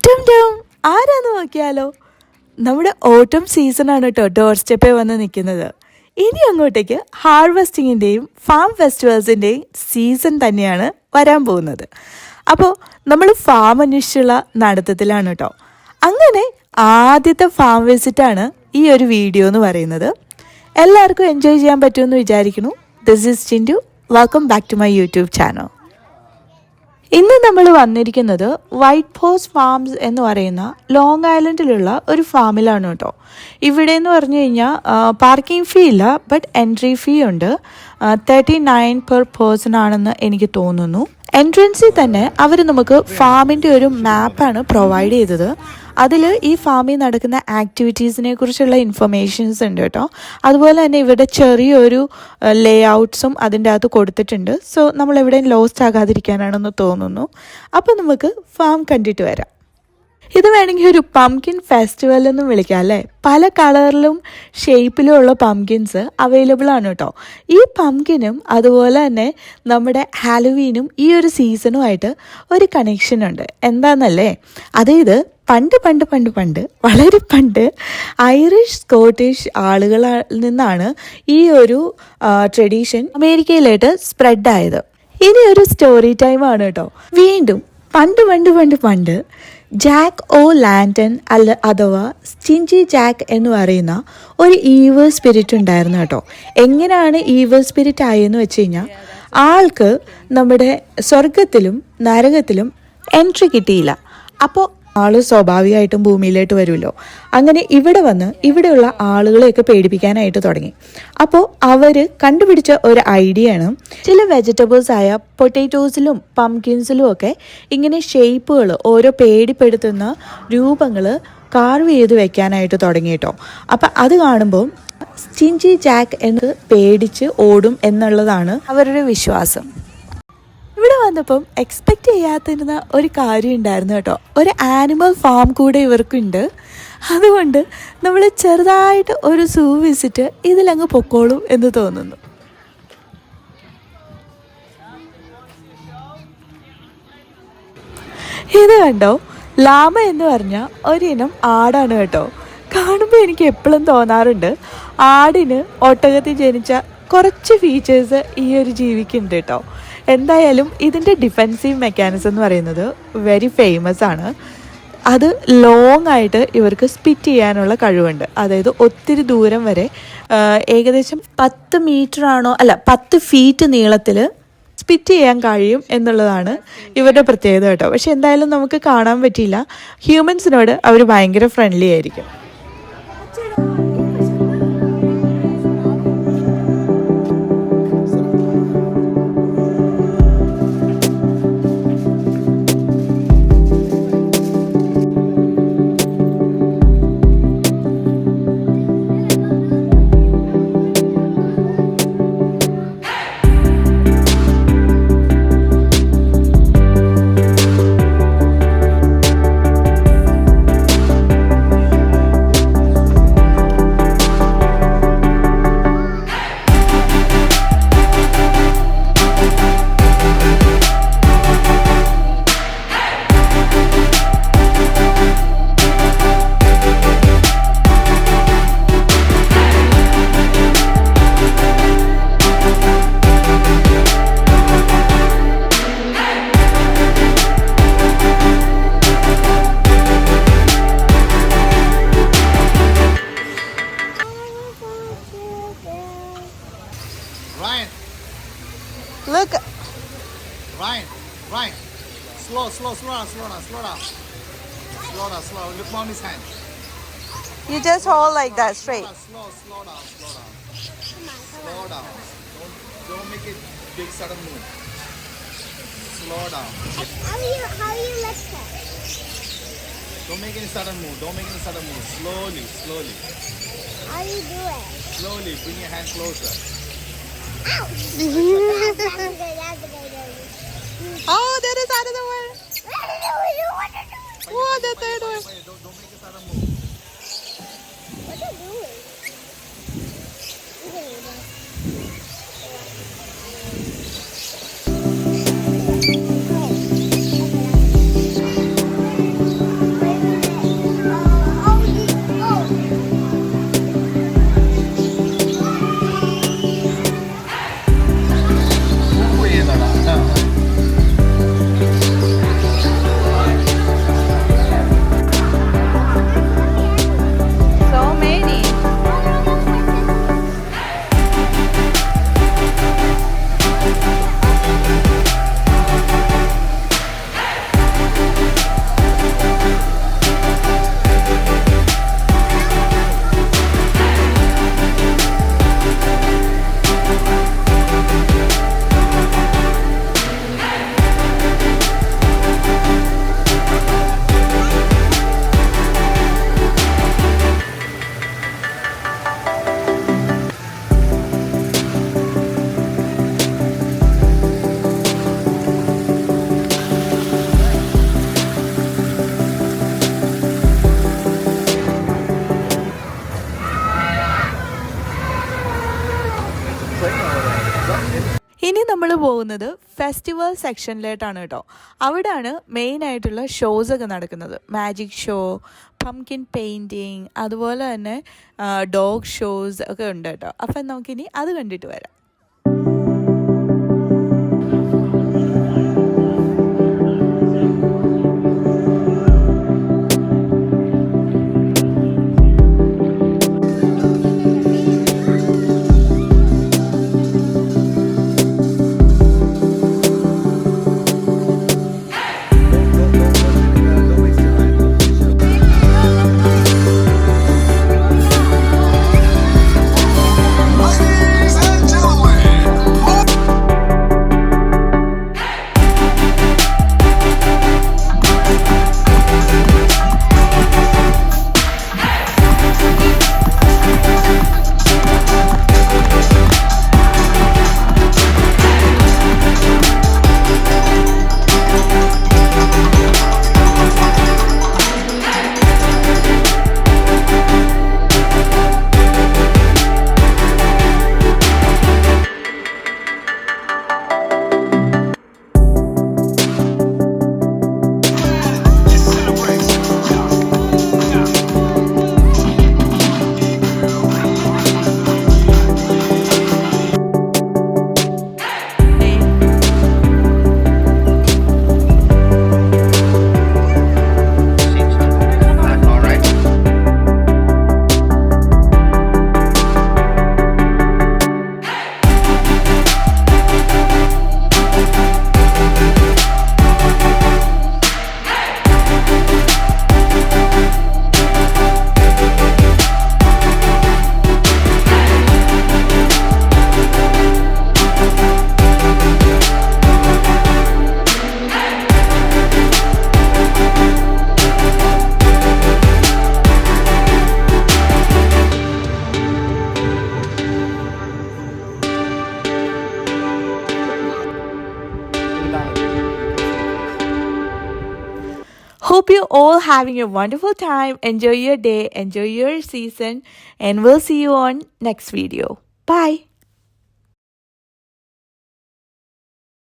ടം ടം ആരാന്ന് നോക്കിയാലോ, നമ്മുടെ ഓട്ടം സീസണാണ് കേട്ടോ ഡോർ സ്റ്റെപ്പിൽ വന്ന് നിൽക്കുന്നത്. ഇനി അങ്ങോട്ടേക്ക് ഹാർവെസ്റ്റിങ്ങിൻ്റെയും ഫാം ഫെസ്റ്റിവൽസിൻ്റെയും സീസൺ തന്നെയാണ് വരാൻ പോകുന്നത്. അപ്പോൾ നമ്മൾ ഫാം അന്വേഷിച്ചുള്ള നടത്തത്തിലാണ് കേട്ടോ. അങ്ങനെ ആദ്യത്തെ ഫാം വിസിറ്റാണ് ഈ ഒരു വീഡിയോ എന്ന് പറയുന്നത്. എല്ലാവർക്കും എൻജോയ് ചെയ്യാൻ പറ്റുമെന്ന് വിചാരിക്കുന്നു. This is Chintu. Welcome back to my YouTube channel. ഇന്ന് നമ്മൾ വന്നിരിക്കുന്നത് വൈറ്റ് ഫോസ് ഫാംസ് എന്ന് പറയുന്ന ലോങ് ഐലൻഡിലുള്ള ഒരു ഫാമിലാണ് കേട്ടോ. ഇവിടെ എന്ന് പറഞ്ഞു കഴിഞ്ഞാൽ പാർക്കിംഗ് ഫീ ഇല്ല, ബട്ട് എൻട്രി ഫീ ഉണ്ട്. 39 പെർ പേഴ്സൺ ആണെന്ന് എനിക്ക് തോന്നുന്നു. എൻട്രൻസിൽ തന്നെ അവർ നമുക്ക് ഫാമിൻ്റെ ഒരു മാപ്പാണ് പ്രൊവൈഡ് ചെയ്തത്. അതിൽ ഈ ഫാമിൽ നടക്കുന്ന ആക്ടിവിറ്റീസിനെ കുറിച്ചുള്ള ഇൻഫർമേഷൻസ് ഉണ്ട് കേട്ടോ. അതുപോലെ തന്നെ ഇവിടെ ചെറിയൊരു ലേ ഔട്ട്സും അതിൻ്റെ അകത്ത് കൊടുത്തിട്ടുണ്ട്. സോ നമ്മൾ എവിടെയും ലോസ്റ്റ് ആകാതിരിക്കാനാണെന്ന് തോന്നുന്നു. അപ്പോൾ നമുക്ക് ഫാം കണ്ടിട്ട് വരാം. ഇത് വേണമെങ്കിൽ ഒരു പംകിൻ ഫെസ്റ്റിവൽ എന്നും വിളിക്കാം അല്ലേ. പല കളറിലും ഷേപ്പിലും ഉള്ള പംകിൻസ് അവൈലബിൾ ആണ് കേട്ടോ. ഈ പംകിനും അതുപോലെ തന്നെ നമ്മുടെ ഹാലോവീനും ഈ ഒരു സീസണുമായിട്ട് ഒരു കണക്ഷൻ ഉണ്ട്. എന്താണെന്നല്ലേ, അതായത് പണ്ട് വളരെ പണ്ട് ഐറിഷ് സ്കോട്ടിഷ് ആളുകളിൽ നിന്നാണ് ഈ ഒരു ട്രഡീഷൻ അമേരിക്കയിലായിട്ട് സ്പ്രെഡായത്. ഇനി ഒരു സ്റ്റോറി ടൈമാണ് കേട്ടോ. വീണ്ടും പണ്ട് ജാക്ക് ഓ ലാൻറ്റൺ അഥവാ സ്റ്റിഞ്ചി ജാക്ക് എന്ന് പറയുന്ന ഒരു ഈവൽ സ്പിരിറ്റ് ഉണ്ടായിരുന്നു കേട്ടോ. എങ്ങനെയാണ് ഈവൽ സ്പിരിറ്റ് ആയെന്ന് വെച്ച് കഴിഞ്ഞാൽ, ആൾക്ക് നമ്മുടെ സ്വർഗത്തിലും നരകത്തിലും എൻട്രി കിട്ടിയില്ല. അപ്പോൾ ആൾ സ്വാഭാവികമായിട്ടും ഭൂമിയിലോട്ട് വരുമല്ലോ. അങ്ങനെ ഇവിടെ വന്ന് ഇവിടെയുള്ള ആളുകളെയൊക്കെ പേടിപ്പിക്കാനായിട്ട് തുടങ്ങി. അപ്പോൾ അവർ കണ്ടുപിടിച്ച ഒരു ഐഡിയ ആണ്, ചില വെജിറ്റബിൾസ് ആയ പൊട്ടാറ്റോസിലും പംകിൻസിലും ഒക്കെ ഇങ്ങനെ ഷേപ്പുകൾ, ഓരോ പേടിപ്പെടുത്തുന്ന രൂപങ്ങൾ കാർവ് ചെയ്ത് വെക്കാനായിട്ട് തുടങ്ങി കേട്ടോ. അപ്പം അത് കാണുമ്പോൾ സ്റ്റിഞ്ചി ജാക്ക് എന്ന് പേടിച്ച് ഓടും എന്നുള്ളതാണ് അവരുടെ വിശ്വാസം. ഇവിടെ വന്നപ്പം എക്സ്പെക്റ്റ് ചെയ്യാത്തിരുന്ന ഒരു കാര്യം ഉണ്ടായിരുന്നു കേട്ടോ. ഒരു ആനിമൽ ഫാം കൂടെ ഇവർക്കുണ്ട്. അതുകൊണ്ട് നമ്മൾ ചെറുതായിട്ട് ഒരു സൂ വിസിറ്റ് ഇതിലങ്ങ് പൊക്കോളും എന്ന് തോന്നുന്നു. ഇത് കണ്ടോ, ലാമ എന്ന് പറഞ്ഞാൽ ഒരിനം ആടാണ് കേട്ടോ. കാണുമ്പോൾ എനിക്ക് എപ്പോഴും തോന്നാറുണ്ട്, ആടിന് ഒട്ടകത്തിൽ ജനിച്ച കുറച്ച് ഫീച്ചേഴ്സ് ഈ ഒരു ജീവിക്കുന്നുണ്ട് കേട്ടോ. എന്തായാലും ഇതിൻ്റെ ഡിഫെൻസീവ് മെക്കാനിസം എന്ന് പറയുന്നത് വെരി ഫേമസ് ആണ്. അത് ലോങ് ആയിട്ട് ഇവർക്ക് സ്പിറ്റ് ചെയ്യാനുള്ള കഴിവുണ്ട്. അതായത് ഒത്തിരി ദൂരം വരെ, ഏകദേശം 10 ഫീറ്റ് നീളത്തിൽ സ്പിറ്റ് ചെയ്യാൻ കഴിയും എന്നുള്ളതാണ് ഇവരുടെ പ്രത്യേകത കേട്ടോ. പക്ഷെ എന്തായാലും നമുക്ക് കാണാൻ പറ്റിയില്ല. ഹ്യൂമൻസിനോട് അവർ ഭയങ്കര ഫ്രണ്ട്ലി ആയിരിക്കും. Look. Ryan. Slow down. Look on his hand. You just hold like that straight. Slow down. Don't make it big sudden move. Slow down. How you lift it? Don't make any sudden move. Slowly. How you do it? Slowly. Bring your hand closer. Ow! Oh, there is another one. Oh, the third one. Don't make a sudden move. What are you doing? ഇനി നമ്മൾ പോകുന്നത് festival സെക്ഷനിലേട്ടാണ് കേട്ടോ. അവിടെയാണ് മെയിനായിട്ടുള്ള ഷോസൊക്കെ നടക്കുന്നത്. Magic show, pumpkin painting, അതുപോലെ തന്നെ dog shows ഒക്കെ ഉണ്ട് കേട്ടോ. അപ്പം നമുക്കിനി അത് കണ്ടിട്ട് വരാം. Hope you all having a wonderful time. Enjoy your day, enjoy your season, and we'll see you on next video. Bye.